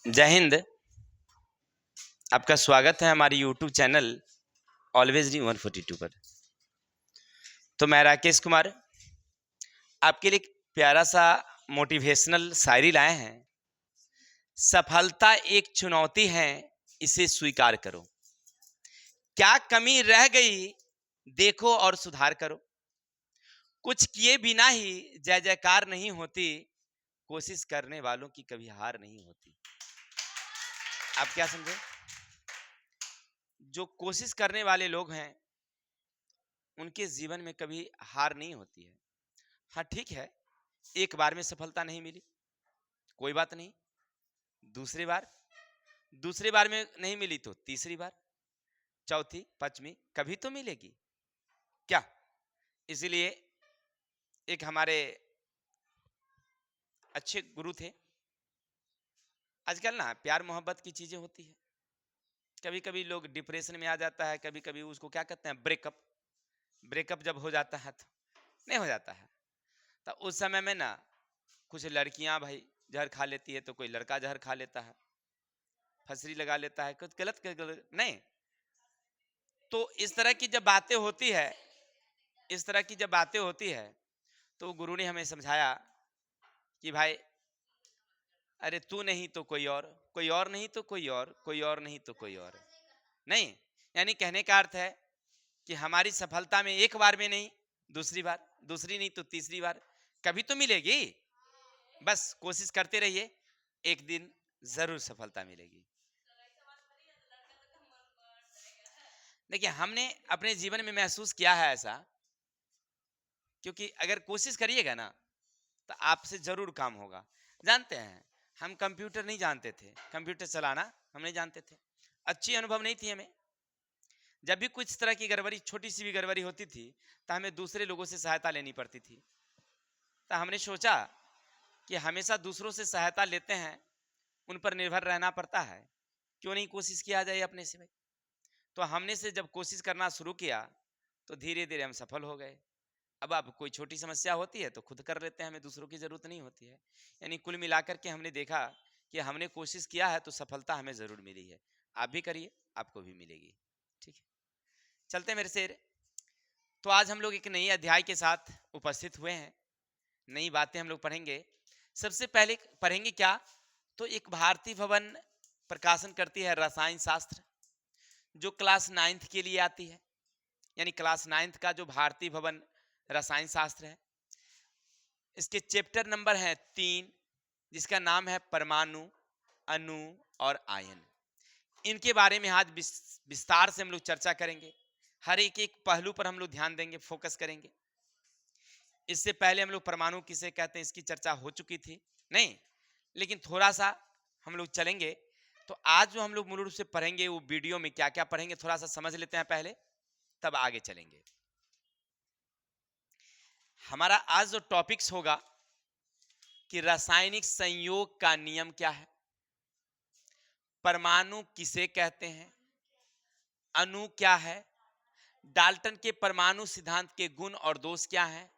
जय हिंद। आपका स्वागत है हमारी यूट्यूब चैनल ऑलवेज न्यू 142 पर। तो मैं राकेश कुमार आपके लिए एक प्यारा सा मोटिवेशनल शायरी लाए हैं। सफलता एक चुनौती है, इसे स्वीकार करो। क्या कमी रह गई देखो और सुधार करो। कुछ किए बिना ही जय जयकार नहीं होती, कोशिश करने वालों की कभी हार नहीं होती। आप क्या समझे? जो कोशिश करने वाले लोग हैं उनके जीवन में कभी हार नहीं होती है। हाँ ठीक है, एक बार में सफलता नहीं मिली, कोई बात नहीं। दूसरी बार दूसरी बार में नहीं मिली तो तीसरी बार, चौथी, पांचवी, कभी तो मिलेगी क्या। इसीलिए एक हमारे अच्छे गुरु थे। आजकल ना प्यार मोहब्बत की चीजें होती है, कभी कभी लोग डिप्रेशन में आ जाता है, कभी कभी उसको क्या कहते हैं, ब्रेकअप। ब्रेकअप जब हो जाता है तो नहीं हो जाता है, तो उस समय में ना कुछ लड़कियां भाई जहर खा लेती है, तो कोई लड़का जहर खा लेता है, फंसरी लगा लेता है, कुछ गलत नहीं। तो इस तरह की जब बातें होती है, इस तरह की जब बातें होती है, तो गुरु ने हमें समझाया कि भाई अरे तू नहीं तो कोई और, कोई और नहीं तो कोई और, कोई और नहीं तो कोई और नहीं। यानी कहने का अर्थ है कि हमारी सफलता में एक बार में नहीं, दूसरी बार, दूसरी नहीं तो तीसरी बार, कभी तो मिलेगी। बस कोशिश करते रहिए, एक दिन जरूर सफलता मिलेगी। देखिए, हमने अपने जीवन में महसूस किया है ऐसा, क्योंकि अगर कोशिश करिएगा ना तो आपसे जरूर काम होगा। जानते हैं, हम कंप्यूटर नहीं जानते थे, कंप्यूटर चलाना हम नहीं जानते थे, अच्छी अनुभव नहीं थी हमें। जब भी कुछ तरह की गड़बड़ी, छोटी सी भी गड़बड़ी होती थी, तो हमें दूसरे लोगों से सहायता लेनी पड़ती थी। तो हमने सोचा कि हमेशा दूसरों से सहायता लेते हैं, उन पर निर्भर रहना पड़ता है, क्यों नहीं कोशिश किया जाए अपने से भाई। तो हमने से जब कोशिश करना शुरू किया तो धीरे धीरे हम सफल हो गए। अब कोई छोटी समस्या होती है तो खुद कर लेते हैं, हमें दूसरों की जरूरत नहीं होती है। यानी कुल मिलाकर के हमने देखा कि हमने कोशिश किया है तो सफलता हमें जरूर मिली है। आप भी करिए, आपको भी मिलेगी। ठीक है, चलते हैं मेरे शेर। तो आज हम लोग एक नई अध्याय के साथ उपस्थित हुए हैं, नई बातें हम लोग पढ़ेंगे। सबसे पहले पढ़ेंगे क्या, तो एक भारतीय भवन प्रकाशन करती है रसायन शास्त्र, जो क्लास 9th के लिए आती है। यानी क्लास 9th का जो भारतीय भवन रसायन शास्त्र है, इसके चैप्टर नंबर है 3, जिसका नाम है परमाणु, अणु और आयन। इनके बारे में आज विस्तार से हम लोग चर्चा करेंगे। हर एक एक पहलू पर हम लोग ध्यान देंगे, फोकस करेंगे। इससे पहले हम लोग परमाणु किसे कहते हैं इसकी चर्चा हो चुकी थी, नहीं, लेकिन थोड़ा सा हम लोग चलेंगे। तो आज जो हम लोग मूल रूप से पढ़ेंगे, वो वीडियो में क्या क्या पढ़ेंगे थोड़ा सा समझ लेते हैं पहले, तब आगे चलेंगे। हमारा आज जो टॉपिक्स होगा कि रासायनिक संयोग का नियम क्या है, परमाणु किसे कहते हैं, अणु क्या है, डाल्टन के परमाणु सिद्धांत के गुण और दोष क्या हैं,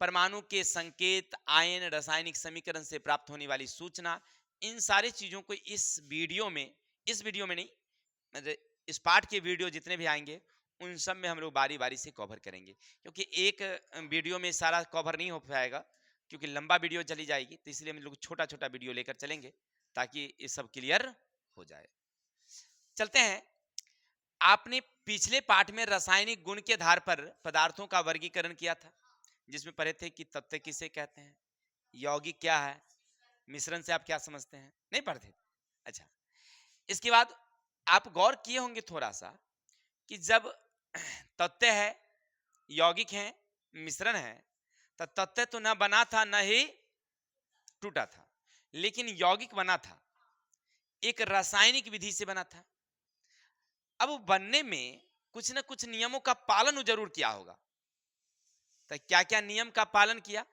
परमाणु के संकेत, आयन, रासायनिक समीकरण से प्राप्त होने वाली सूचना। इन सारी चीजों को इस वीडियो में नहीं, मतलब इस पाठ के वीडियो जितने भी आएंगे उन सब में हम लोग बारी बारी से कवर करेंगे, क्योंकि एक वीडियो में सारा कवर नहीं हो पाएगा, क्योंकि लंबा वीडियो चली जाएगी। तो इसलिए हम लोग छोटा छोटा वीडियो लेकर चलेंगे ताकि ये सब क्लियर हो जाए। चलते हैं। आपने पिछले पाठ में रासायनिक गुण के आधार पर पदार्थों का वर्गीकरण किया था, जिसमें पढ़े थे कि तत्व किसे कहते हैं, यौगिक क्या है, मिश्रण से आप क्या समझते हैं, नहीं पढ़ते? अच्छा, इसके बाद आप गौर किए होंगे थोड़ा सा कि जब तत्व है, यौगिक है, मिश्रण है, तो तत्व तो न बना था न ही टूटा था, लेकिन यौगिक बना था, एक रासायनिक विधि से बना था। अब बनने में कुछ न कुछ नियमों का पालन जरूर किया होगा। तो क्या क्या नियम का पालन किया,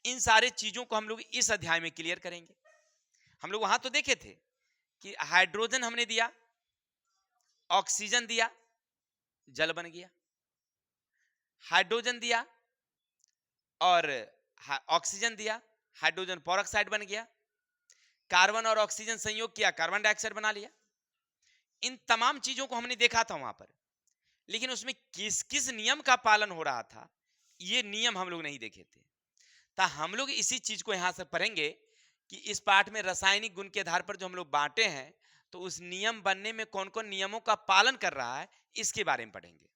इन सारे चीजों को हम लोग इस अध्याय में क्लियर करेंगे। हम लोग वहां तो देखे थे कि हाइड्रोजन हमने दिया, ऑक्सीजन दिया, जल बन गया, हाइड्रोजन दिया और ऑक्सीजन दिया, हाइड्रोजन पेरोक्साइड बन गया। कार्बन और ऑक्सीजन संयोग किया, कार्बन डाइऑक्साइड बना लिया। इन तमाम चीजों को हमने देखा था वहां पर, लेकिन उसमें किस किस नियम का पालन हो रहा था, ये नियम हम लोग नहीं देखे थे। तो हम लोग इसी चीज को यहां से पढ़ेंगे कि इस पाठ में रासायनिक गुण के आधार पर जो हम लोग बांटे हैं, तो उस नियम बनने में कौन कौन नियमों का पालन कर रहा है, इसके बारे में पढ़ेंगे।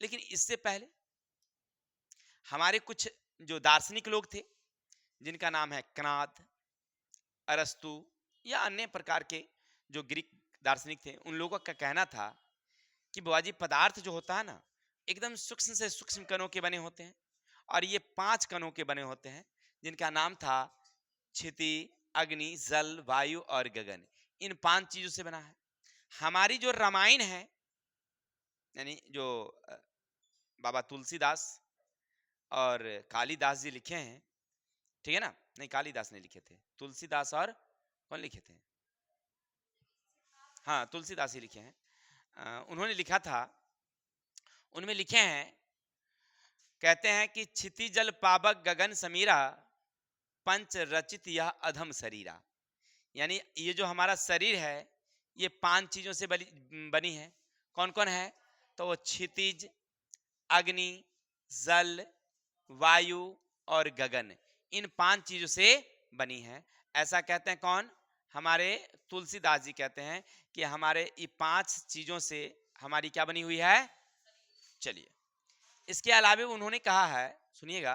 लेकिन इससे पहले हमारे कुछ जो दार्शनिक लोग थे, जिनका नाम है कनाद, अरस्तु या अन्य प्रकार के जो ग्रीक दार्शनिक थे, उन लोगों का कहना था कि बुआ पदार्थ जो होता है ना, एकदम सूक्ष्म से सूक्ष्म कणों के बने होते हैं, और ये 5 कणों के बने होते हैं, जिनका नाम था क्षिति, अग्नि, जल, वायु और गगन। इन 5 चीजों से बना है। हमारी जो रामायण है, यानी जो बाबा तुलसीदास और कालिदास जी लिखे हैं, ठीक है ना, नहीं कालिदास ने लिखे थे, तुलसीदास और कौन लिखे थे, हाँ तुलसीदास ही लिखे हैं। उन्होंने लिखा था, उनमें लिखे हैं, कहते हैं कि क्षिति जल पावक गगन समीरा, पंच रचित यह अधम शरीरा। यानी ये जो हमारा शरीर है, ये 5 चीजों से बनी है। कौन कौन है, तो वो क्षितिज, अग्नि, जल, वायु और गगन, इन 5 चीजों से बनी है। ऐसा कहते हैं कौन, हमारे तुलसीदास जी कहते हैं कि हमारे ये 5 चीजों से हमारी क्या बनी हुई है। चलिए, इसके अलावा उन्होंने कहा है, सुनिएगा,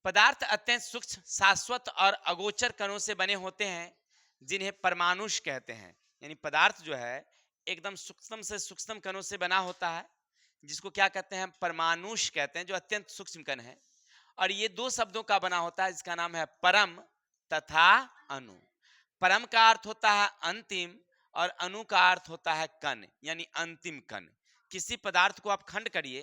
पदार्थ अत्यंत सूक्ष्म, शाश्वत और अगोचर कणों से बने होते हैं, जिन्हें परमाणुष कहते हैं। यानी पदार्थ जो है एकदम सूक्ष्म से सूक्ष्म कणों से बना होता है, जिसको क्या कहते हैं, परमाणुष कहते हैं, जो अत्यंत सूक्ष्म कण है। और ये 2 शब्दों का बना होता है, जिसका नाम है परम तथा अणु। परम का अर्थ होता है अंतिम, और अणु का अर्थ होता है कण, यानी अंतिम कण। किसी पदार्थ को आप खंड करिए,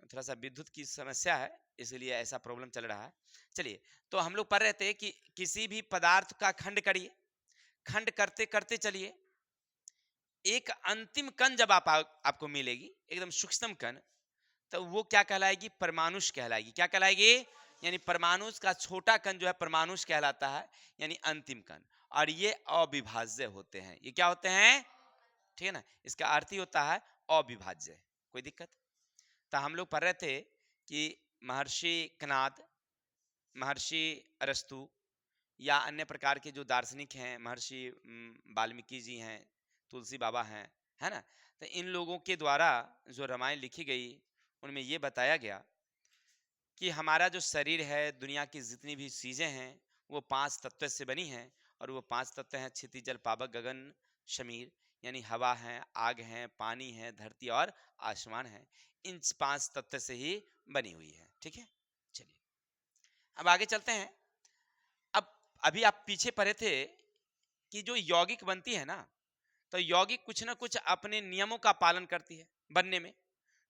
थोड़ा सा विद्युत की समस्या है इसलिए ऐसा प्रॉब्लम चल रहा है। चलिए, तो हम लोग पढ़ रहे थे कि किसी भी पदार्थ का खंड करिए, खंड करते करते चलिए, एक अंतिम कण जब आपको मिलेगी, एकदम सूक्ष्म कण, तो वो क्या कहलाएगी, परमाणुष कहलाएगी। क्या कहलाएगी, यानी परमाणुष का छोटा कण जो है परमाणुष कहलाता है, यानी अंतिम कण। और ये अविभाज्य होते हैं। ये क्या होते हैं, ठीक है ना, इसका अर्थ ही होता है अविभाज्य। कोई दिक्कत, तो हम लोग पढ़ रहे थे कि महर्षि कनाद, महर्षि अरस्तु या अन्य प्रकार के जो दार्शनिक हैं, महर्षि वाल्मीकि जी हैं, तुलसी बाबा हैं, है ना, तो इन लोगों के द्वारा जो रामायण लिखी गई, उनमें ये बताया गया कि हमारा जो शरीर है, दुनिया की जितनी भी चीजें हैं, वो 5 तत्व से बनी हैं। और वो 5 तत्व हैं क्षिति जल पावक गगन शमीर, यानी हवा है, आग है, पानी है, धरती और आसमान है। इन 5 तत्व से ही बनी हुई है। ठीक है, चलिए अब आगे चलते हैं। अब अभी आप पीछे पढ़े थे कि जो यौगिक बनती है ना, तो यौगिक कुछ ना कुछ अपने नियमों का पालन करती है बनने में।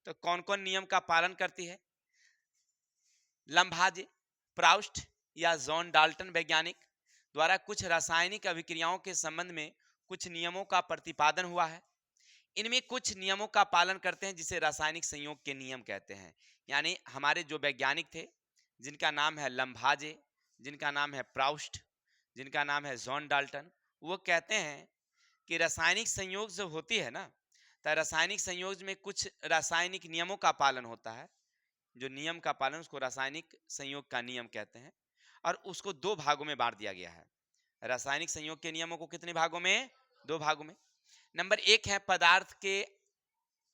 तो कौन कौन नियम का पालन करती है, लंभाजे, प्राउस्ट या जॉन डाल्टन वैज्ञानिक द्वारा कुछ रासायनिक अभिक्रियाओं के संबंध में कुछ नियमों का प्रतिपादन हुआ है। इनमें कुछ नियमों का पालन करते हैं, जिसे रासायनिक संयोग के नियम कहते हैं। यानी हमारे जो वैज्ञानिक थे, जिनका नाम है लंभाजे, जिनका नाम है प्राउस्ट, जिनका नाम है जॉन डाल्टन, वो कहते हैं कि रासायनिक संयोग जो होती है ना, तो रासायनिक संयोग में कुछ रासायनिक नियमों का पालन होता है। जो नियम का पालन, उसको रासायनिक संयोग का नियम कहते हैं। और उसको 2 भागों में बांट दिया गया है। रासायनिक संयोग के नियमों को कितने भागों में, 2 भागों में। नंबर 1 है पदार्थ के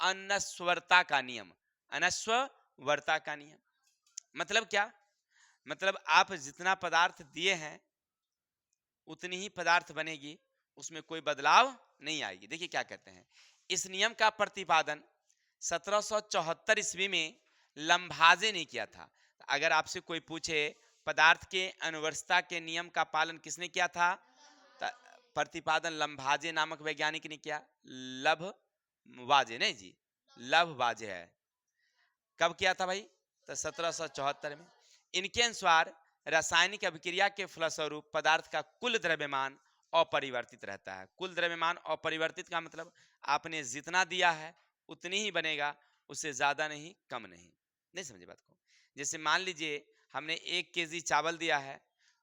अनस्वरता का नियम। अनस्वरता का नियम मतलब क्या, मतलब आप जितना पदार्थ दिए हैं उतनी ही पदार्थ बनेगी, उसमें कोई बदलाव नहीं आएगी। देखिए क्या कहते हैं, इस नियम का प्रतिपादन 1774 ईस्वी में लंभाजे ने किया था। अगर आपसे कोई पूछे पदार्थ के अनुवर्तता के नियम का पालन किसने किया था, प्रतिपादन लंभाजे नामक वैज्ञानिक ने किया। लभवाजे नहीं जी, लभवाजे है। कब किया था भाई, तो 1774 में। इनके अनुसार रासायनिक अभिक्रिया के फलस्वरूप पदार्थ का कुल द्रव्यमान अपरिवर्तित रहता है। कुल द्रव्यमान अपरिवर्तित का मतलब आपने जितना दिया है उतनी ही बनेगा, उससे ज्यादा नहीं, कम नहीं। नहीं समझे बात को। जैसे मान लीजिए हमने 1 केजी चावल दिया है,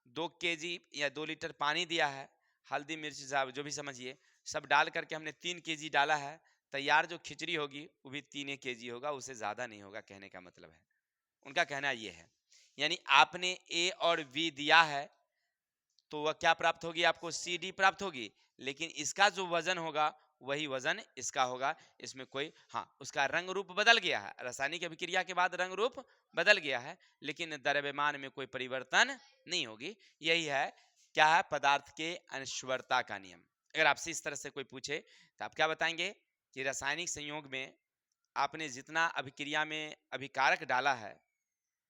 2 केजी या 2 लीटर पानी दिया है, हल्दी मिर्च जो भी समझिए सब डाल करके हमने 3 केजी डाला है। तैयार जो खिचड़ी होगी वो भी 3 केजी होगा, उससे ज्यादा नहीं होगा, कहने का मतलब है। उनका कहना ये है, यानी आपने ए और बी दिया है तो वह क्या प्राप्त होगी आपको, सी डी प्राप्त होगी, लेकिन इसका जो वजन होगा वही वजन इसका होगा। इसमें कोई, हाँ, उसका रंग रूप बदल गया है, रासायनिक अभिक्रिया के बाद रंग रूप बदल गया है, लेकिन द्रव्यमान में कोई परिवर्तन नहीं होगी। यही है क्या है, पदार्थ के अनश्वरता का नियम। अगर आपसे इस तरह से कोई पूछे तो आप क्या बताएंगे कि रासायनिक संयोग में आपने जितना अभिक्रिया में अभिकारक डाला है,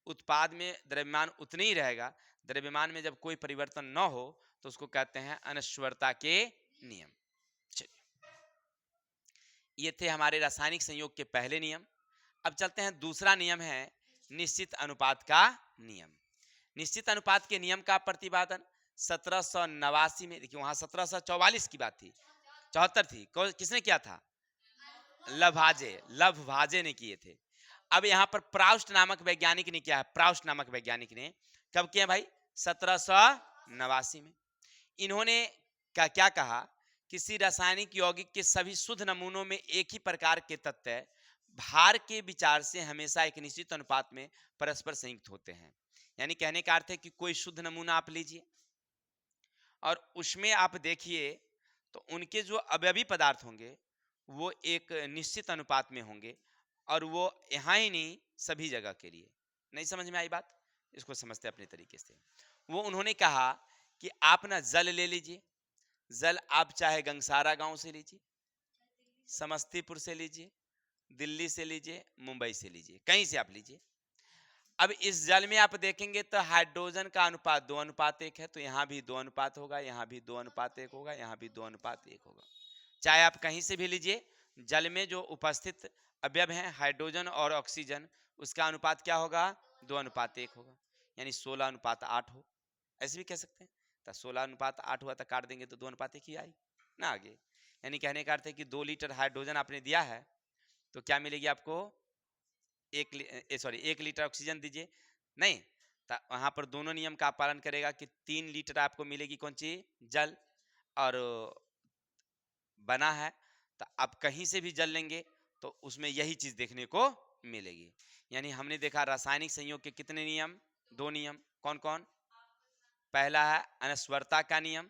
उत्पाद में द्रव्यमान उतनी ही रहेगा। द्रव्यमान में जब कोई परिवर्तन न हो तो उसको कहते हैं अनश्वरता के नियम। चलिए, ये थे हमारे रासायनिक संयोग के पहले नियम। अब चलते हैं, दूसरा नियम है निश्चित अनुपात का नियम। निश्चित अनुपात के नियम का प्रतिपादन 1789 में, देखिए वहां 1744 की बात थी, 74 थी, किसने किया था, लवभाजे ने किए थे। अब यहाँ पर प्राउस्ट नामक वैज्ञानिक ने किया है, प्राउस्ट नामक वैज्ञानिक ने कब किया भाई, 1789 में। इन्होंने क्या कहा, किसी रासायनिक यौगिक के सभी शुद्ध नमूनों में एक ही प्रकार के तत्व भार के विचार से हमेशा एक निश्चित अनुपात में परस्पर संयुक्त होते हैं। यानी कहने का अर्थ है कि कोई शुद्ध नमूना आप लीजिए और उसमें आप देखिए तो उनके जो अवयवी पदार्थ होंगे वो एक निश्चित अनुपात में होंगे, और वो यहाँ ही नहीं सभी जगह के लिए। नहीं समझ में आई बात, इसको समझते अपने तरीके से। वो उन्होंने कहा कि आप ना जल ले लीजिए, जल आप चाहे गंगसारा गांव से लीजिए, समस्तीपुर से लीजिए, दिल्ली से लीजिए, मुंबई से लीजिए, कहीं से आप लीजिए। अब इस जल में आप देखेंगे तो हाइड्रोजन का अनुपात 2:1 है, तो यहाँ भी 2:1 होगा, यहाँ भी 2:1 होगा, यहाँ भी 2:1 होगा। चाहे आप कहीं से भी लीजिए, जल में जो उपस्थित अवयव हैं हाइड्रोजन और ऑक्सीजन, उसका अनुपात क्या होगा, 2:1 होगा, यानी 16:8 हो, ऐसे भी कह सकते हैं। तो 16:8 हुआ तो काट देंगे तो 2:1 ही आई ना आगे। यानी कहने का अर्थ है कि 2 लीटर हाइड्रोजन आपने दिया है तो क्या मिलेगी आपको, 1 लीटर ऑक्सीजन दीजिए, नहीं, तो वहां पर दोनों नियम का पालन करेगा कि 3 लीटर आपको मिलेगी कौन सी, जल, और बना है तो आप कहीं से भी जल लेंगे तो उसमें यही चीज देखने को मिलेगी। यानी हमने देखा रासायनिक संयोग के कितने नियम, 2 नियम, कौन कौन, पहला है अनस्वरता का नियम,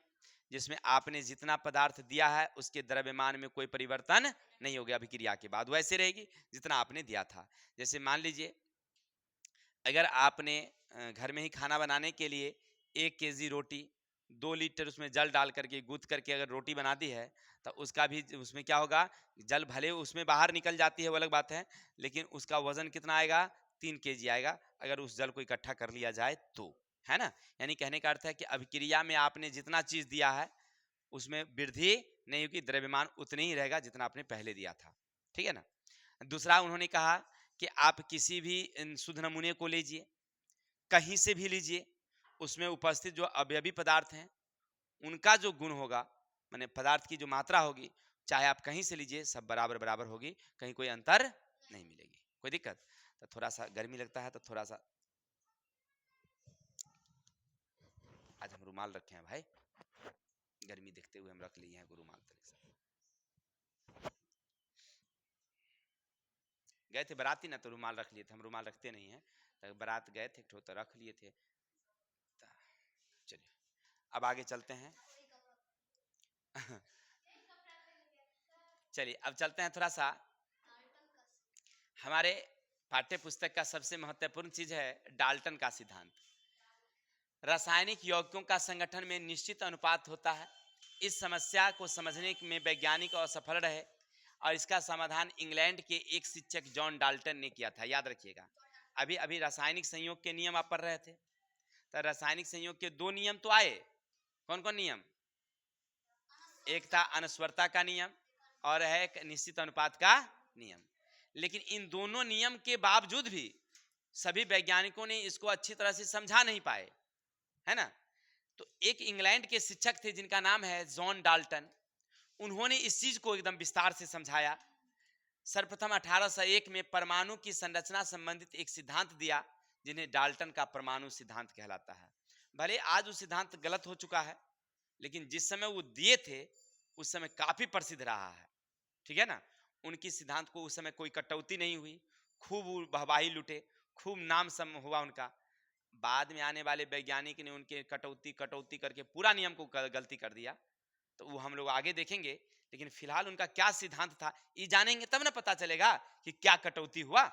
जिसमें आपने जितना पदार्थ दिया है उसके द्रव्यमान में कोई परिवर्तन नहीं होगा, अभिक्रिया के बाद वैसे रहेगी जितना आपने दिया था। जैसे मान लीजिए अगर आपने घर में ही खाना बनाने के लिए 1 केजी रोटी 2 लीटर उसमें जल डाल करके गूंथ करके अगर रोटी बना दी है तो उसका भी उसमें क्या होगा, जल भले उसमें बाहर निकल जाती है वो अलग बात है, लेकिन उसका वजन कितना आएगा, 3 केजी आएगा अगर उस जल को इकट्ठा कर लिया जाए तो, है ना। यानी कहने का अर्थ है कि अभिक्रिया में आपने जितना चीज दिया है उसमें वृद्धि नहीं होगी, द्रव्यमान उतने ही रहेगा जितना आपने पहले दिया था, ठीक है ना। दूसरा उन्होंने कहा कि आप किसी भी शुद्ध नमूने को लीजिए, कहीं से भी लीजिए, उसमें उपस्थित जो अवयवी पदार्थ हैं उनका जो गुण होगा, माने पदार्थ की जो मात्रा होगी, चाहे आप कहीं से लीजिए सब बराबर बराबर होगी, कहीं कोई अंतर नहीं मिलेगी। कोई दिक्कत, तो थोड़ा सा गर्मी लगता है तो थोड़ा सा, आज हम रुमाल रखे हैं भाई, गर्मी देखते हुए हम रख लिए हैं रुमाल। गए थे बाराती ना तो रुमाल रख लिए थे, हम रुमाल रखते नहीं हैं, तो बारात गए थे तो रख लिए थे। चलिए अब आगे चलते हैं चलिए अब चलते हैं थोड़ा सा, हमारे पाठ्य पुस्तक का सबसे महत्वपूर्ण चीज है डाल्टन का सिद्धांत। रासायनिक यौगिकों का संगठन में निश्चित अनुपात होता है। इस समस्या को समझने में वैज्ञानिक असफल रहे और इसका समाधान इंग्लैंड के एक शिक्षक जॉन डाल्टन ने किया था। याद रखिएगा, अभी अभी रासायनिक संयोग के नियम आप पढ़ रहे थे, तो रासायनिक संयोग के 2 नियम तो आए। कौन कौन नियम, एक था अनस्वरता का नियम और है एक निश्चित अनुपात का नियम। लेकिन इन दोनों नियम के बावजूद भी सभी वैज्ञानिकों ने इसको अच्छी तरह से समझा नहीं पाए, है ना। तो एक इंग्लैंड के शिक्षक थे जिनका नाम है जॉन डाल्टन, उन्होंने इस चीज को एकदम विस्तार से समझाया। सर्वप्रथम 1801 में परमाणु की संरचना संबंधित एक सिद्धांत दिया जिन्हें डाल्टन का परमाणु सिद्धांत कहलाता है। भले आज वो सिद्धांत गलत हो चुका है, लेकिन जिस समय वो दिए थे उस समय काफी प्रसिद्ध रहा है, ठीक है ना। उनकी सिद्धांत को उस समय कोई कटौती नहीं हुई, खूब वाहवाही लुटे, खूब नाम सम हुआ उनका। बाद में आने वाले वैज्ञानिक ने उनके कटौती कटौती करके पूरा नियम को गलती कर दिया, तो वो हम लोग आगे देखेंगे। लेकिन फिलहाल उनका क्या सिद्धांत था ये जानेंगे तब ना पता चलेगा कि क्या कटौती हुआ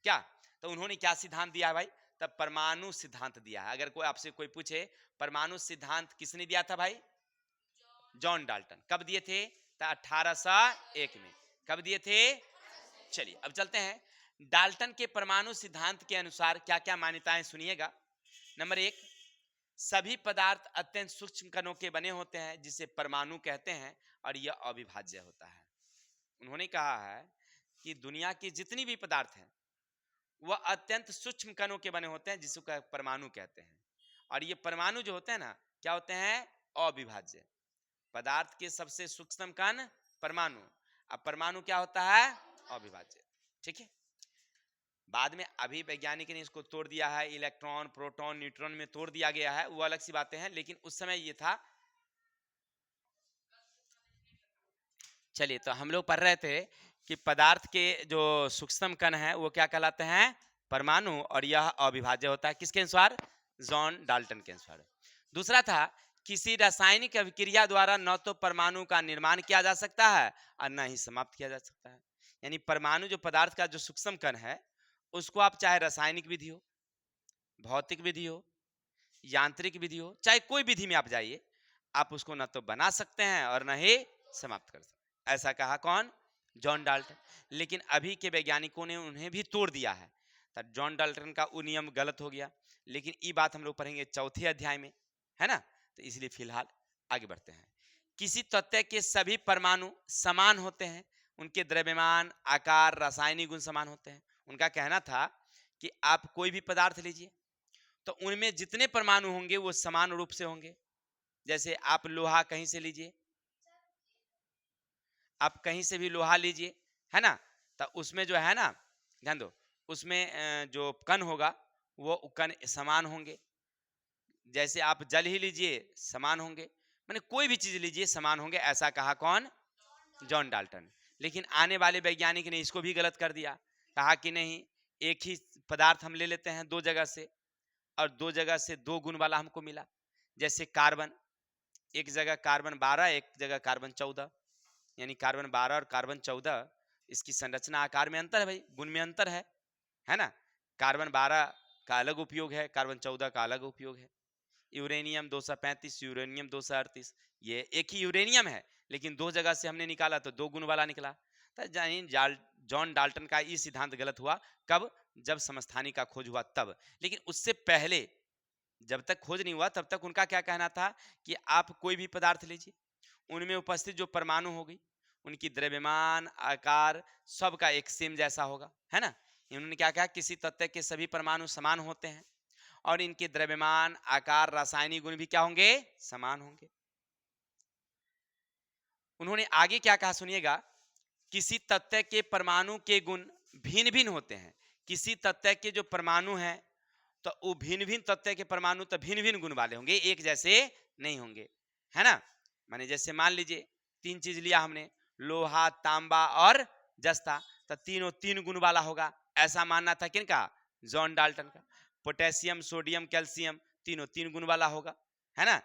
क्या। तो उन्होंने क्या सिद्धांत दिया है भाई, तब परमाणु सिद्धांत दिया है। अगर कोई आपसे कोई पूछे परमाणु सिद्धांत किसने दिया था भाई, जॉन डाल्टन। कब दिए थे, 1801 में। कब दिए थे, चलिए अब चलते हैं। डाल्टन के परमाणु सिद्धांत के अनुसार क्या क्या मान्यताएं सुनिएगा। नंबर 1, सभी पदार्थ अत्यंत सूक्ष्म कणों के बने होते हैं जिसे परमाणु कहते हैं और यह अविभाज्य होता है। उन्होंने कहा है कि दुनिया की जितनी भी पदार्थ हैं वह अत्यंत सूक्ष्म कणों के बने होते हैं जिसको परमाणु कहते हैं। और ये परमाणु जो होते हैं ना, क्या होते हैं, अविभाज्य। पदार्थ के सबसे सूक्ष्म कण परमाणु, अब परमाणु क्या होता है, अविभाज्य, ठीक है। बाद में अभी वैज्ञानिक ने इसको तोड़ दिया है, इलेक्ट्रॉन प्रोटॉन न्यूट्रॉन में तोड़ दिया गया है, वो अलग सी बातें हैं, लेकिन उस समय ये था। चलिए, तो हम लोग पढ़ रहे थे कि पदार्थ के जो सूक्ष्म कण है वो क्या कहलाते हैं, परमाणु, और यह अविभाज्य होता है किसके अनुसार, जॉन डाल्टन के अनुसार। दूसरा था, किसी रासायनिक अभिक्रिया द्वारा न तो परमाणु का निर्माण किया जा सकता है और न ही समाप्त किया जा सकता है। यानी परमाणु जो पदार्थ का जो सूक्ष्म कण है उसको आप चाहे रासायनिक विधि हो, भौतिक विधि हो, यांत्रिक विधि हो, चाहे कोई विधि में आप जाइए, आप उसको न तो बना सकते हैं और न ही समाप्त कर सकते हैं। ऐसा कहा कौन, जॉन डाल्टन। लेकिन अभी के वैज्ञानिकों ने उन्हें भी तोड़ दिया है, तो जॉन डाल्टन का वो नियम गलत हो गया। लेकिन ये बात हम लोग पढ़ेंगे चौथे अध्याय में, है ना। तो इसलिए फिलहाल आगे बढ़ते हैं। किसी तत्व के सभी परमाणु समान होते हैं, उनके द्रव्यमान, आकार, रासायनिक गुण समान होते हैं। उनका कहना था कि आप कोई भी पदार्थ लीजिए तो उनमें जितने परमाणु होंगे वो समान रूप से होंगे। जैसे आप लोहा कहीं से लीजिए, आप कहीं से भी लोहा लीजिए, है ना, तो उसमें जो है ना, ध्यान दो, उसमें जो कण होगा वो कण समान होंगे। जैसे आप जल ही लीजिए समान होंगे, माने कोई भी चीज लीजिए समान होंगे, ऐसा कहा कौन, जॉन डाल्टन। लेकिन आने वाले वैज्ञानिक ने इसको भी गलत कर दिया, कहा कि नहीं, एक ही पदार्थ हम ले लेते हैं दो जगह से, और दो जगह से दो गुण वाला हमको मिला। जैसे कार्बन, एक जगह कार्बन 12, एक जगह कार्बन 14, यानी कार्बन 12 और कार्बन 14, इसकी संरचना आकार में अंतर है भाई, गुण में अंतर है ना। कार्बन 12 का अलग उपयोग है, कार्बन 14 का अलग उपयोग है। यूरेनियम 235, यूरेनियम 238, ये एक ही यूरेनियम है लेकिन दो जगह से हमने निकाला तो दो गुण वाला निकला। तो जॉन डाल्टन का ये सिद्धांत गलत हुआ। कब, जब समस्थानिक का खोज हुआ तब। लेकिन उससे पहले जब तक खोज नहीं हुआ तब तक उनका क्या कहना था कि आप कोई भी पदार्थ लीजिए, उनमें उपस्थित जो परमाणु होगी उनकी द्रव्यमान, आकार सबका एक सेम जैसा होगा, है ना। इन्होंने क्या कहा, किसी तत्व के सभी परमाणु समान होते हैं और इनके द्रव्यमान, आकार, रासायनिक गुण भी क्या होंगे, समान होंगे। उन्होंने आगे क्या कहा सुनिएगा, किसी तत्व के परमाणु के गुण भिन्न भिन्न होते हैं। किसी तत्व के जो परमाणु हैं तो वो भिन्न भिन्न तत्व के परमाणु तो भिन्न भिन्न गुण वाले होंगे, एक जैसे नहीं होंगे, है ना। माने जैसे मान लीजिए तीन चीज लिया हमने, लोहा, तांबा और जस्ता, तो तीनों तीन गुण वाला होगा, ऐसा मानना था किनका, जॉन डाल्टन का। पोटेशियम, सोडियम, कैल्शियम तीनों तीन गुण वाला होगा, है ना,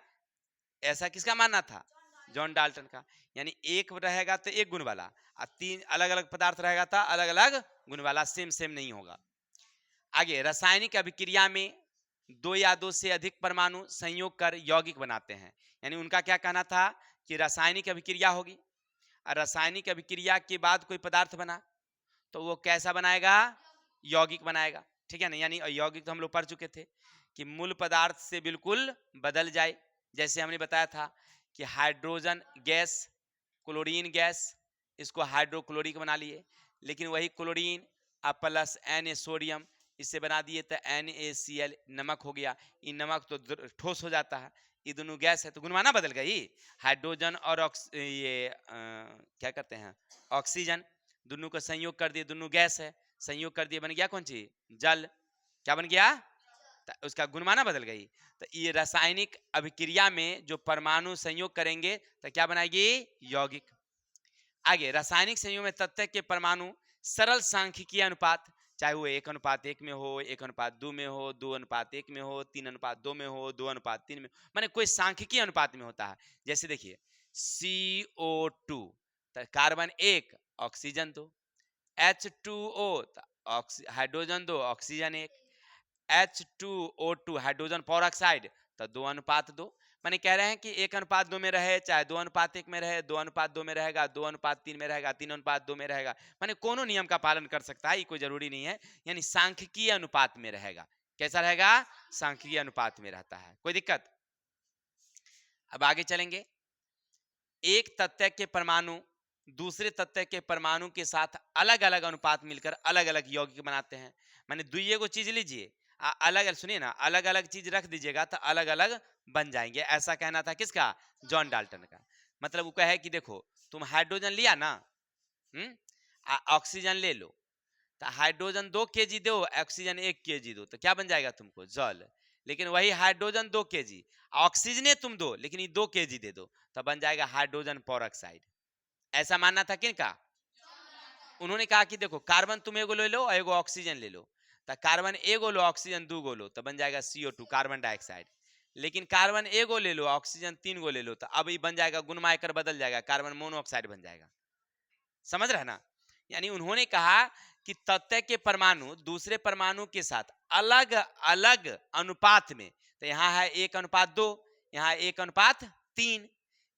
ऐसा किसका मानना था, जॉन डाल्टन का। यानी एक रहेगा तो एक गुण वाला, और तीन अलग अलग पदार्थ रहेगा तो अलग अलग गुण वाला, सेम सेम नहीं होगा। आगे, रासायनिक अभिक्रिया में दो या दो से अधिक परमाणु संयोग कर यौगिक बनाते हैं। यानी उनका क्या कहना था कि रासायनिक अभिक्रिया होगी और रासायनिक अभिक्रिया के बाद कोई पदार्थ बना तो वो कैसा बनाएगा, यौगिक बनाएगा, ठीक है ना। यानी यौगिक तो हम लोग पढ़ चुके थे कि मूल पदार्थ से बिल्कुल बदल जाए। जैसे हमने बताया था कि हाइड्रोजन गैस, क्लोरीन गैस, इसको हाइड्रोक्लोरिक बना लिए, लेकिन वही क्लोरीन अब प्लस Na सोडियम इससे बना दिए तो NaCl नमक हो गया। ये नमक तो ठोस हो जाता है, ये दोनों गैस है तो गुणवाना बदल गई। हाइड्रोजन और क्या करते हैं, ऑक्सीजन, दोनों को संयोग कर दिए, दोनों गैस है, संयोग कर दिए, बन गया कौन चीज, जल। क्या बन गया? उसका गुणमाना बदल गई। तो ये रासायनिक अभिक्रिया में जो परमाणु संयोग करेंगे तो क्या बनाएगी? यौगिक। आगे रासायनिक संयोग में तत्व के परमाणु सरल सांख्यिकीय अनुपात, चाहे वो 1:1 में हो, 1:2 में हो, 2:1 में हो, 3:2 में हो, 2:3 में, माने कोई सांख्यिकीय अनुपात में होता है। जैसे देखिए CO2 carbon 1 oxygen 2, H2O hydrogen 2 oxygen 1, H2O2 hydrogen peroxide तो 2:2। माने कह रहे हैं कि 1:2 में रहे, चाहे 2:1 में रहे, 2:2 में रहेगा, 2:3 में रहेगा, 3:2 में रहेगा, माने कोनो नियम का पालन कर सकता है, ये कोई जरूरी नहीं है। यानी सांख्यिकीय अनुपात में रहेगा। कैसा रहेगा? सांख्यिकीय अनुपात में रहता है। कोई दिक्कत? अब आगे चलेंगे। एक तत्व के परमाणु दूसरे तत्व के परमाणु के साथ अलग अलग अनुपात मिलकर अलग अलग यौगिक बनाते हैं। माने दुइये को चीज लीजिए, अलग सुनिए ना, अलग अलग चीज रख दीजिएगा तो अलग अलग बन जाएंगे। ऐसा कहना था किसका? जॉन डाल्टन का। मतलब वो कहे कि देखो तुम हाइड्रोजन लिया ना, ऑक्सीजन ले लो, तो हाइड्रोजन 2 kg दो, ऑक्सीजन 1 kg दो, तो क्या बन जाएगा तुमको? जल। लेकिन वही हाइड्रोजन 2 kg, ऑक्सीजन तुम दो लेकिन ये 2 kg दे दो, तो बन जाएगा हाइड्रोजन पेरोक्साइड। ऐसा मानना था किनका? उन्होंने कहा कि देखो कार्बन तुम एगो ले लो, एगो ऑक्सीजन ले लो, तो कार्बन एगो लो, ऑक्सीजन 2 लो, तो बन जाएगा CO2 कार्बन डाइऑक्साइड। लेकिन कार्बन एगो ले लो, ऑक्सीजन 3 ले लो, तो अब ये बन जाएगा, गुणमायकर बदल जाएगा, कार्बन मोनोऑक्साइड बन जाएगा। समझ रहे ना? यानी उन्होंने कहा कि तत्व के परमाणु दूसरे परमाणु के साथ अलग अलग अनुपात में, तो यहाँ है 1:2, यहाँ 1:3,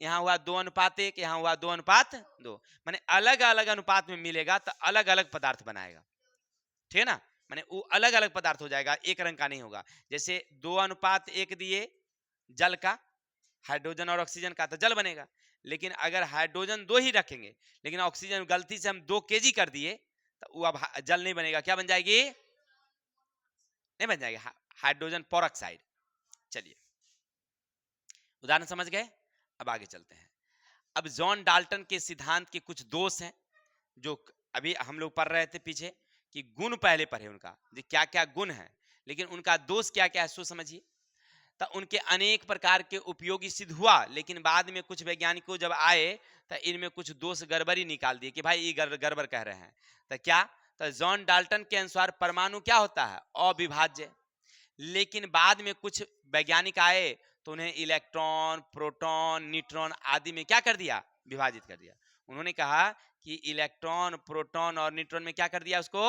यहाँ हुआ 2:1, यहाँ हुआ 2:2, माने अलग अलग अनुपात में मिलेगा तो अलग अलग पदार्थ बनाएगा। ठीक है ना? माने वो अलग अलग पदार्थ हो जाएगा, एक रंग का नहीं होगा। जैसे 2:1 दिए जल का, हाइड्रोजन और ऑक्सीजन का, तो जल बनेगा। लेकिन अगर हाइड्रोजन 2 ही रखेंगे लेकिन ऑक्सीजन गलती से हम 2 kg कर दिए तो वो अब जल नहीं बनेगा। क्या बन जाएगी? नहीं बन जाएगी, हाइड्रोजन पेरोक्साइड। चलिए उदाहरण समझ गए। अब आगे चलते हैं। अब जॉन डाल्टन के सिद्धांत के कुछ दोष हैं जो अभी हम लोग पढ़ रहे थे पीछे, कि गुण पहले पढ़े उनका, क्या क्या गुण है, लेकिन उनका दोष क्या क्या है सो समझिए। तो उनके अनेक प्रकार के उपयोगी सिद्ध हुआ, लेकिन बाद में कुछ वैज्ञानिकों जब आए तो इनमें कुछ दोष गड़बड़ी निकाल दिए कि भाई ये गड़बड़ कह रहे हैं। तो क्या? तो जॉन डाल्टन के अनुसार परमाणु क्या होता है? अविभाज्य। लेकिन बाद में कुछ वैज्ञानिक आए तो उन्हें इलेक्ट्रॉन, प्रोटॉन, न्यूट्रॉन आदि में क्या कर दिया? विभाजित कर दिया। उन्होंने कहा कि इलेक्ट्रॉन, प्रोटॉन और न्यूट्रॉन में क्या कर दिया? उसको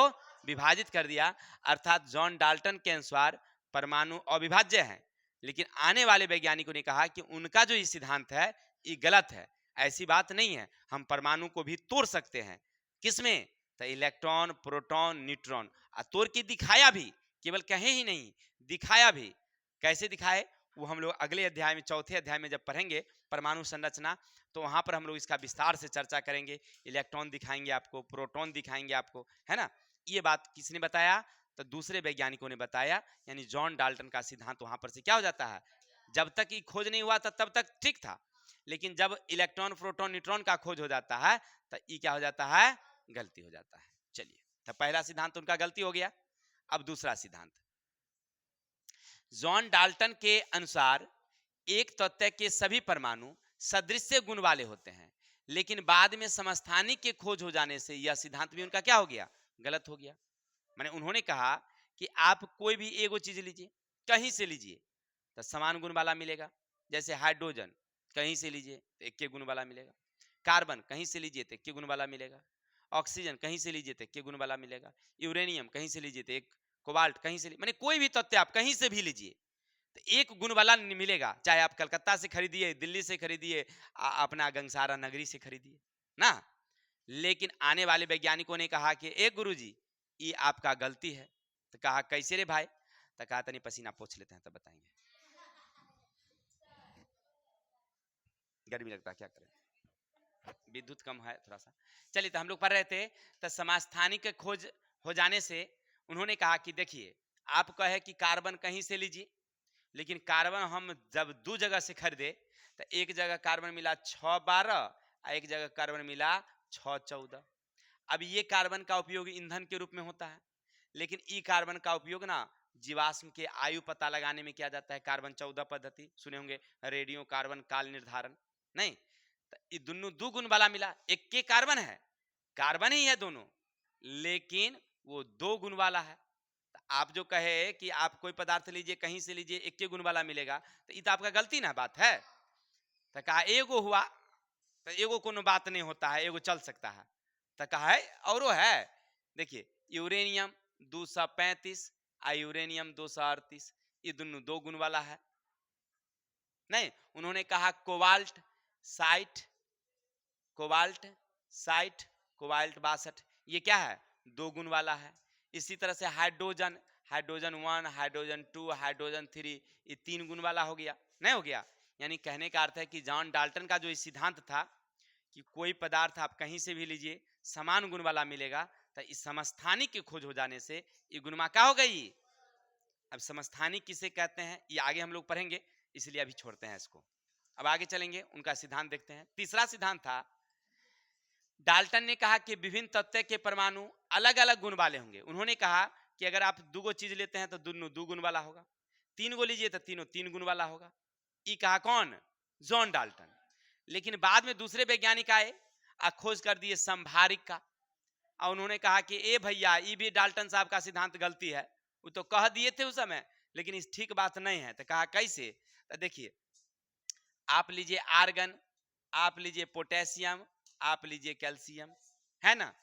विभाजित कर दिया। अर्थात जॉन डाल्टन के अनुसार परमाणु अविभाज्य है। लेकिन आने वाले वैज्ञानिकों ने कहा कि उनका जो ये सिद्धांत है ये गलत है, ऐसी बात नहीं है, हम परमाणु को भी तोड़ सकते हैं। किसमें? तो इलेक्ट्रॉन, प्रोटॉन, न्यूट्रॉन। तोड़ के दिखाया भी, केवल कहे ही नहीं, दिखाया भी। कैसे दिखाए वो हम लोग अगले अध्याय में, चौथे अध्याय में जब पढ़ेंगे परमाणु संरचना, तो वहां पर हम लोग इसका विस्तार से चर्चा करेंगे। इलेक्ट्रॉन दिखाएंगे आपको, प्रोटॉन दिखाएंगे आपको, है ना? ये बात किसने बताया? तो दूसरे वैज्ञानिकों ने बताया। यानी जॉन डाल्टन का सिद्धांत वहां पर से क्या हो जाता है? जब तक ये खोज नहीं हुआ था तब तक ठीक था, लेकिन जब इलेक्ट्रॉन, प्रोटॉन, न्यूट्रॉन का खोज हो जाता है तो ये क्या हो जाता है? गलती हो जाता है। चलिए, तो पहला सिद्धांत उनका गलती हो गया। अब दूसरा सिद्धांत, जॉन डाल्टन के अनुसार एक तत्व के सभी परमाणु सदृश्य गुण वाले होते हैं, लेकिन बाद में समस्थानिक के खोज हो जाने से यह सिद्धांत भी उनका क्या हो गया? गलत हो गया। मैंने उन्होंने कहा कि आप कोई भी एगो चीज लीजिए, कहीं से लीजिए तो समान गुण वाला मिलेगा। जैसे हाइड्रोजन कहीं से लीजिए तो एक के गुण वाला मिलेगा, कार्बन कहीं से लीजिए तो एक के गुण वाला मिलेगा, ऑक्सीजन कहीं से लीजिए तो एक के गुण वाला मिलेगा, यूरेनियम कहीं से लीजिए तो एक, कोबाल्ट कहीं से, माने कोई भी तत्व आप कहीं से भी लीजिए तो एक गुण वाला मिलेगा। चाहे आप कलकत्ता से खरीदिए, दिल्ली से खरीदिए, अपना गंगसारा नगरी से खरीदिए ना। लेकिन आने वाले वैज्ञानिकों ने कहा कि एक गुरुजी ये आपका गलती है। तो कहा कैसे रे भाई? तो कहा तनी पसीना पोंछ लेते हैं तब बताएंगे। गर्मी लगता है, क्या करें, विद्युत कम है थोड़ा सा। चलिए, तो हम लोग पढ़ रहे थे, तो समास्थानिक के खोज हो जाने से उन्होंने कहा कि देखिए, आप कहे कि कार्बन कहीं से लीजिए, लेकिन कार्बन हम जब दो जगह से खरीदे तो एक जगह कार्बन मिला 612 और एक जगह कार्बन मिला 614। अब ये कार्बन का उपयोग ईंधन के रूप में होता है, लेकिन ई कार्बन का उपयोग ना जीवाश्म के आयु पता लगाने में किया जाता है कार्बन 14 पद्धति, सुने होंगे, रेडियो कार्बन काल निर्धारण। नहीं, तो ये दोनों दो गुण वाला मिला, एक के कार्बन है, कार्बन ही है दोनों, लेकिन वो दो गुण वाला है। तो आप जो कहे कि आप कोई पदार्थ लीजिए कहीं से लीजिए एक के गुण वाला मिलेगा, तो ये तो आपका गलती ना बात है। तो कहा एगो हुआ, तो एगो कोनो बात नहीं होता है, एगो चल सकता है। तो कहा है औरो है, देखिए यूरेनियम 235 और यूरेनियम 238, ये दोनों दो गुण वाला है। नहीं, उन्होंने कहा कोबाल्ट 60, कोबाल्ट 60, कोबाल्ट 62, ये क्या है, दो गुण वाला है। इसी तरह से हाइड्रोजन, हाइड्रोजन 1, हाइड्रोजन 2, हाइड्रोजन 3, ये तीन गुण वाला हो गया, नहीं हो गया। यानी कहने का अर्थ है कि जॉन डाल्टन का जो सिद्धांत था कि कोई पदार्थ आप कहीं से भी लीजिए समान गुण वाला मिलेगा, तो इस समस्थानिक की खोज हो जाने से ये गुणमा क्या हो गई। अब समस्थानिक किसे कहते हैं ये आगे हम लोग पढ़ेंगे, इसलिए अभी छोड़ते हैं इसको। अब आगे चलेंगे, उनका सिद्धांत देखते हैं। तीसरा सिद्धांत था, डाल्टन ने कहा कि विभिन्न तत्व के परमाणु अलग अलग गुण वाले होंगे। उन्होंने कहा कि अगर आप दो चीज लेते हैं तो दोनों दो गुण वाला होगा, तीन गो लीजिए तो तीनों तीन गुण वाला होगा। ये कहा कौन, जॉन डाल्टन। लेकिन बाद में दूसरे वैज्ञानिक आए और खोज कर दिए संभारिक का, और उन्होंने कहा कि ए भैया ये भी डाल्टन साहब का सिद्धांत गलती है। वो तो कह दिए थे उस समय, लेकिन इस ठीक बात नहीं है। तो कहा कैसे, तो देखिए आप लीजिए आर्गन, आप लीजिए पोटेशियम, आप लीजिए कैल्शियम, है ना।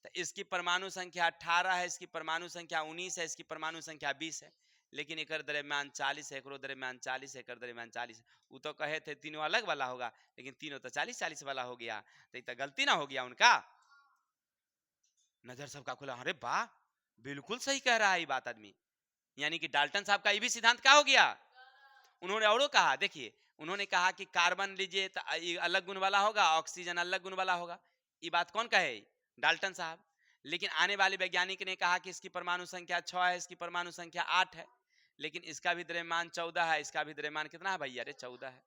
तो इसकी परमाणु संख्या 18 है, इसकी परमाणु संख्या 19 है, इसकी परमाणु संख्या 20 है, लेकिन एक दरम्यान 40 है, एक दरम्यान 40 है, एक दरम्यान 40 है। वो तो कहे थे तीनों अलग वाला होगा, लेकिन तीनों तो 40-40 वाला हो गया। तो ये गलती ना हो गया उनका। नजर सबका खुला, अरे वाह बिल्कुल सही कह रहा है ये बात आदमी। यानी कि डाल्टन साहब का ये भी सिद्धांत क्या हो गया। उन्होंने औरों कहा, देखिए उन्होंने कहा कि कार्बन लीजिए तो ये अलग गुण वाला होगा, ऑक्सीजन अलग गुण वाला होगा। ये बात कौन कहे, डाल्टन साहब। लेकिन आने वाले वैज्ञानिक ने कहा कि इसकी परमाणु संख्या 6 है, इसकी परमाणु संख्या 8 है, लेकिन इसका भी द्रव्यमान 14 है, इसका भी द्रव्यमान कितना है भैया, अरे 14 है,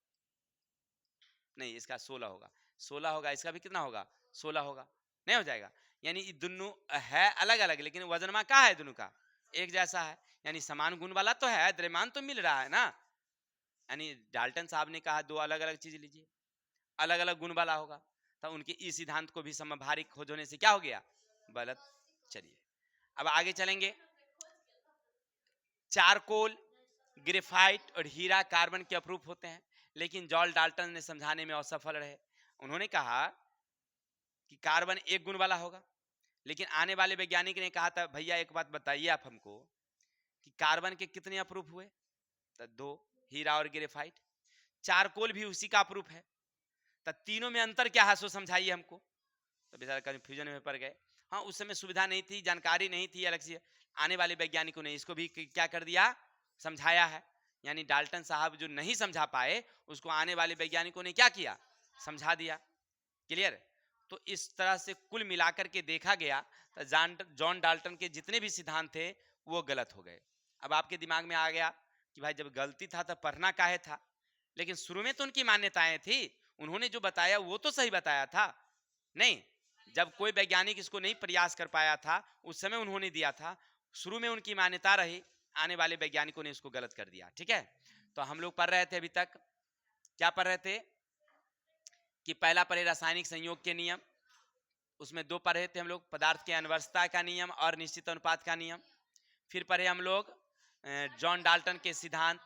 नहीं इसका 16 होगा, 16 होगा, इसका भी कितना होगा 16 होगा, नहीं हो जाएगा। यानी ये दोनों है अलग अलग, लेकिन वजनमा क्या है दोनों का एक जैसा है। यानी समान गुण वाला तो है, द्रव्यमान तो मिल रहा है ना। यानी डाल्टन साहब ने कहा दो अलग अलग चीज लीजिए, अलग अलग गुण वाला होगा, तो उनके इस सिद्धांत को भी समभारिक खोज होने से क्या हो गया, गलत। चलिए अब आगे चलेंगे। चारकोल, ग्रेफाइट और हीरा कार्बन के अप्रूप होते हैं, लेकिन जॉन डाल्टन ने समझाने में असफल रहे। उन्होंने कहा कि कार्बन एक गुण वाला होगा, लेकिन आने वाले वैज्ञानिक ने कहा था भैया एक बात बताइए आप हमको कि कार्बन के कितने अप्रूप हुए, तो दो, हीरा और ग्रेफाइट। चारकोल भी उसी का अप्रूप है, तो तीनों में अंतर क्या है सो समझाइए हमको। तो बेचारा कंफ्यूजन में पड़ गए। हाँ उस समय सुविधा नहीं थी, जानकारी नहीं थी अलग से। आने वाले वैज्ञानिकों ने इसको भी क्या कर दिया, समझाया है। यानी डाल्टन साहब जो नहीं समझा पाए उसको आने वाले वैज्ञानिकों ने क्या किया, समझा दिया। क्लियर। तो इस तरह से कुल मिलाकर के देखा गया तो जॉन डाल्टन के जितने भी सिद्धांत थे वो गलत हो गए। अब आपके दिमाग में आ गया कि भाई जब गलती था तो पढ़ना काहे था, लेकिन शुरू में तो उनकी मान्यताएं थी, उन्होंने जो बताया वो तो सही बताया था। नहीं, जब कोई वैज्ञानिक इसको नहीं प्रयास कर पाया था उस समय उन्होंने दिया था, शुरू में उनकी मान्यता रही, आने वाले वैज्ञानिकों ने इसको गलत कर दिया। ठीक है, तो हम लोग पढ़ रहे थे अभी तक, क्या पढ़ रहे थे कि पहला पढ़े रासायनिक संयोग के नियम, उसमें दो पढ़े थे हम लोग, पदार्थ के अनवरसता का नियम और निश्चित अनुपात का नियम। फिर पढ़े हम लोग जॉन डाल्टन के सिद्धांत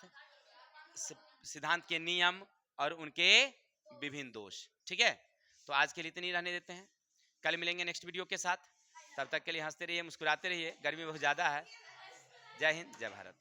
के नियम और उनके विभिन्न दोष। ठीक है, तो आज के लिए इतनी रहने देते हैं, कल मिलेंगे नेक्स्ट वीडियो के साथ। तब तक के लिए हंसते रहिए, मुस्कुराते रहिए, गर्मी बहुत ज़्यादा है। जय हिंद, जय भारत।